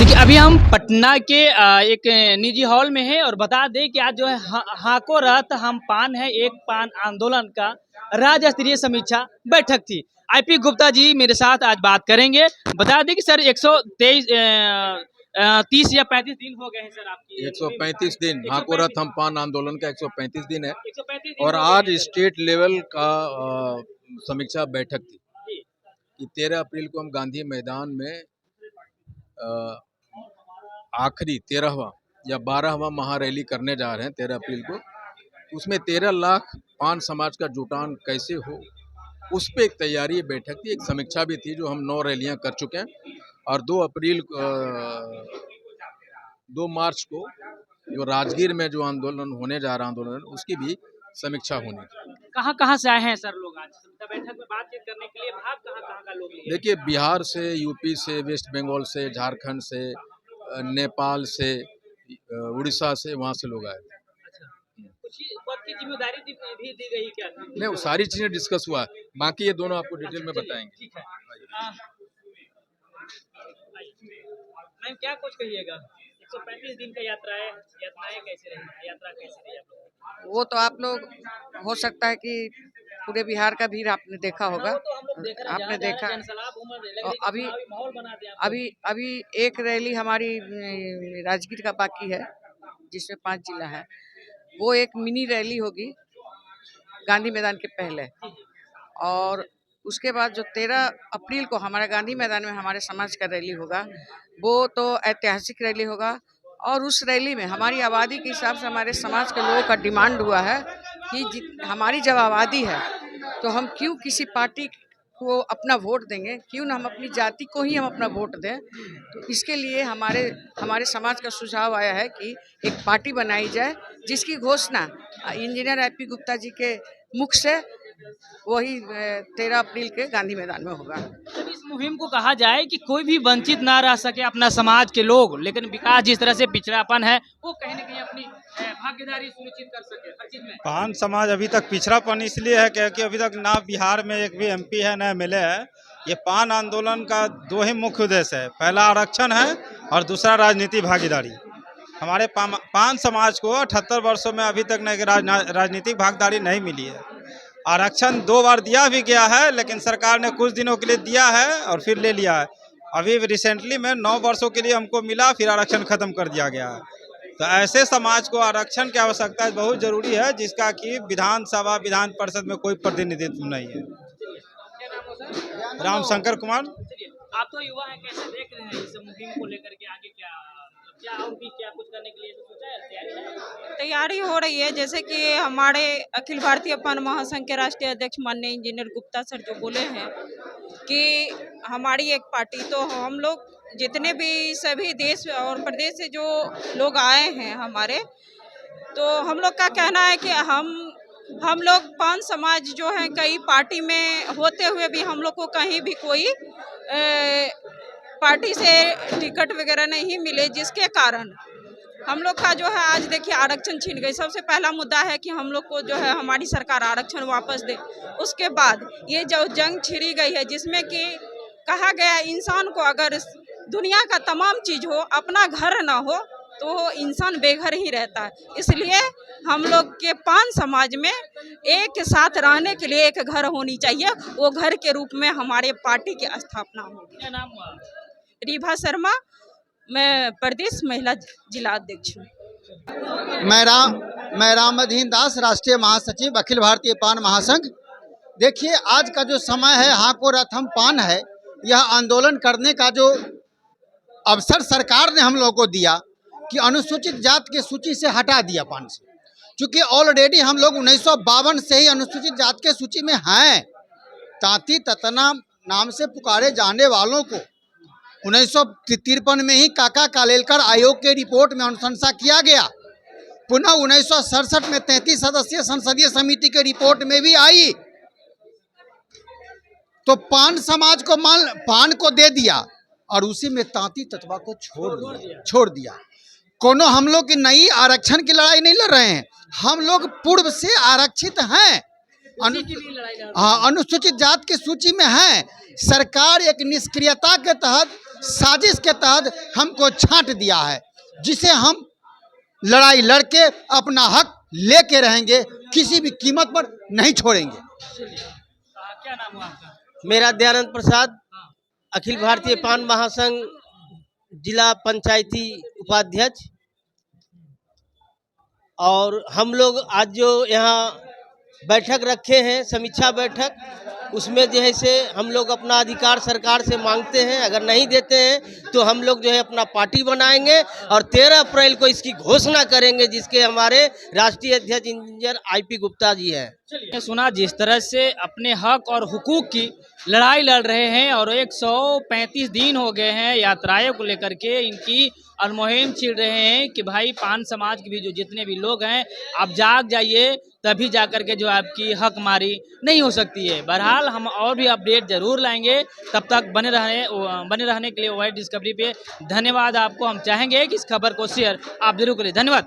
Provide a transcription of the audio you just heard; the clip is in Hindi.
देखिए, अभी हम पटना के एक निजी हॉल में हैं और बता दें कि आज जो है हाको रथ हम पान है एक पान आंदोलन का राज्य स्तरीय समीक्षा बैठक थी। आईपी गुप्ता जी मेरे साथ आज बात करेंगे। बता दें कि सर 123 30 या 35 दिन हो गए हैं सर आपकी 135 दिन 135 हाको रथ हम पान आंदोलन का 135 दिन है 135 दिन और हो गए आज हैं सर। स्टेट लेवल का समीक्षा बैठक थी जी, कि 13 अप्रैल को हम गांधी मैदान में आखिरी 13वां या 12वां महारैली करने जा रहे हैं 13 अप्रैल को। उसमें 13 लाख पान समाज का जुटान कैसे हो, उस पे एक तैयारी बैठक थी, एक समीक्षा भी थी। जो हम 9 रैलियां कर चुके हैं और 2 मार्च को जो राजगीर में जो आंदोलन होने जा रहा आंदोलन, उसकी भी समीक्षा होनी थी। कहाँ से आए हैं सर लोग आज बैठक में बातचीत करने के लिए? भाग कहाँ का लोग लिए? देखिए, बिहार से, यूपी से, वेस्ट बंगाल से, झारखंड से, नेपाल से, उड़ीसा से, वहाँ से लोग आए थे। अच्छा, कुछ पद की जिम्मेदारी भी दी गई क्या? नहीं, वो सारी चीजें डिस्कस हुआ है, बाकी ये दोनों आपको डिटेल में बताएंगे। ठीक है। मैम क्या कुछ कहिएगा? 135 दिन का यात्राएं कैसे रही? यात्रा कैसे रही आप लोगों वो तो आप लोग हो सकता है कि पूरे बिहार का भीड़ आपने देखा की? होगा। वो तो हम लोग देख रहे हैं, आपने जहाँ-जहाँ देखा जनसलाब उमड़ रही है, लग और रही है कि चुनावी माहौल बना दिया आप लोग। अभी एक रैली हमारी राजगीर का बाकी है, जिसमें 5 जिला है। वो एक मिनी रैली होगी गांधी मैदान के पहले, और उसके बाद जो 13 अप्रैल को हमारे गांधी मैदान में हमारे समाज का रैली होगा, वो तो ऐतिहासिक रैली होगा। और उस रैली में हमारी आबादी के हिसाब से हमारे समाज के लोगों का डिमांड हुआ है कि हमारी जब आबादी है तो हम क्यों किसी पार्टी को अपना वोट देंगे, क्यों ना हम अपनी जाति को ही हम अपना वोट दें। तो इसके लिए हमारे समाज का सुझाव आया है कि एक पार्टी बनाई जाए, जिसकी घोषणा इंजीनियर आईपी गुप्ता जी के मुख से वही 13 अप्रैल के गांधी मैदान में होगा। जब इस मुहिम को कहा जाए कि कोई भी वंचित ना रह सके अपना समाज के लोग, लेकिन विकास जिस तरह से पिछड़ापन है वो कहीं न कहीं अपनी भागीदारी सुनिश्चित कर सके हर चीज में। पान समाज अभी तक पिछड़ापन इसलिए है क्योंकि अभी तक ना बिहार में एक भी एमपी है ना एमएलए है। ये पान आंदोलन का 2 ही मुख्य उद्देश्य है, पहला आरक्षण है और दूसरा राजनीति भागीदारी। हमारे पान समाज को 78 वर्षों में अभी तक राजनीतिक भागीदारी नहीं मिली है। आरक्षण 2 बार दिया भी गया है, लेकिन सरकार ने कुछ दिनों के लिए दिया है और फिर ले लिया है। अभी रिसेंटली में 9 वर्षों के लिए हमको मिला, फिर आरक्षण खत्म कर दिया गया है। तो ऐसे समाज को आरक्षण की आवश्यकता बहुत जरूरी है, जिसका कि विधानसभा विधान परिषद में कोई प्रतिनिधित्व नहीं है। राम शंकर कुमार। आप तो युवा हैं, कैसे देख रहे हैं इस मुहिम को लेकर के आगे क्या और भी क्या कुछ करने के लिए सोचा है? तैयारी है? तैयारी हो रही है, जैसे कि हमारे अखिल भारतीय पान महासंघ के राष्ट्रीय अध्यक्ष माननीय इंजीनियर गुप्ता सर जो बोले हैं कि हमारी एक पार्टी, तो हम लोग जितने भी सभी देश और प्रदेश से जो लोग आए हैं हमारे, तो हम लोग का कहना है कि हम लोग पान समाज जो है कई पार्टी में होते हुए भी हम लोग को कहीं भी कोई पार्टी से टिकट वगैरह नहीं मिले, जिसके कारण हम लोग का जो है आज देखिए आरक्षण छीन गई। सबसे पहला मुद्दा है कि हम लोग को जो है हमारी सरकार आरक्षण वापस दे। उसके बाद ये जो जंग छिड़ी गई है, जिसमें कि कहा गया इंसान को अगर दुनिया का तमाम चीज़ हो, अपना घर ना हो, तो इंसान बेघर ही रहता है। इसलिए हम लोग के पान समाज में एक साथ रहने के लिए एक घर होनी चाहिए, वो घर के रूप में हमारे पार्टी की स्थापना होगी। क्या नाम हुआ? रीभा शर्मा, मैं प्रदेश महिला जिला अध्यक्ष हूँ। मैं रामधीन दास, राष्ट्रीय महासचिव, अखिल भारतीय पान महासंघ। देखिए, आज का जो समय है, हाको रथ हम पान है, यह आंदोलन करने का जो अवसर सरकार ने हम लोगों को दिया कि अनुसूचित जात के सूची से हटा दिया पान से। चूँकि ऑलरेडी हम लोग 1952 से ही अनुसूचित जात के सूची में हैं। तांती ततना नाम से पुकारे जाने वालों को 1953 में ही काका कालेलकर आयोग के रिपोर्ट में अनुशंसा किया गया। पुनः 1967 में 33 सदस्यीय संसदीय समिति के रिपोर्ट में भी आई। तो पान समाज को पान को दे दिया और उसी में तांती तत्वा को छोड़ दिया। कोनो हम लोग की नई आरक्षण की लड़ाई नहीं लड़ रहे हैं, हम लोग पूर्व से आरक्षित हैं, अनुसूचित जात की सूची में हैं। सरकार एक निष्क्रियता के तहत साजिश के तहत हमको छांट दिया है, जिसे हम लड़ाई लड़के अपना हक लेके रहेंगे, किसी भी कीमत पर नहीं छोड़ेंगे। क्या नाम हुआ आपका? मेरा दयानंद प्रसाद, अखिल भारतीय पान महासंघ जिला पंचायती उपाध्यक्ष। और हम लोग आज जो यहाँ बैठक रखे हैं, समीक्षा बैठक, उसमें जो है से हम लोग अपना अधिकार सरकार से मांगते हैं। अगर नहीं देते हैं तो हम लोग जो है अपना पार्टी बनाएंगे और 13 अप्रैल को इसकी घोषणा करेंगे, जिसके हमारे राष्ट्रीय अध्यक्ष इंजीनियर IP गुप्ता जी हैं। चलिए, सुना जिस तरह से अपने हक और हुकूक की लड़ाई लड़ रहे हैं और 135 दिन हो गए हैं यात्राएं को लेकर के इनकी और मुहिम छिड़ रहे हैं कि भाई पान समाज के भी जो जितने भी लोग हैं आप जाग जाइए, तभी जाकर के जो आपकी हक मारी नहीं हो सकती है। बहरहाल हम और भी अपडेट जरूर लाएंगे, तब तक बने रहने के लिए वाइड डिस्कवरी पे धन्यवाद आपको। हम चाहेंगे कि इस खबर को शेयर आप जरूर करें। धन्यवाद।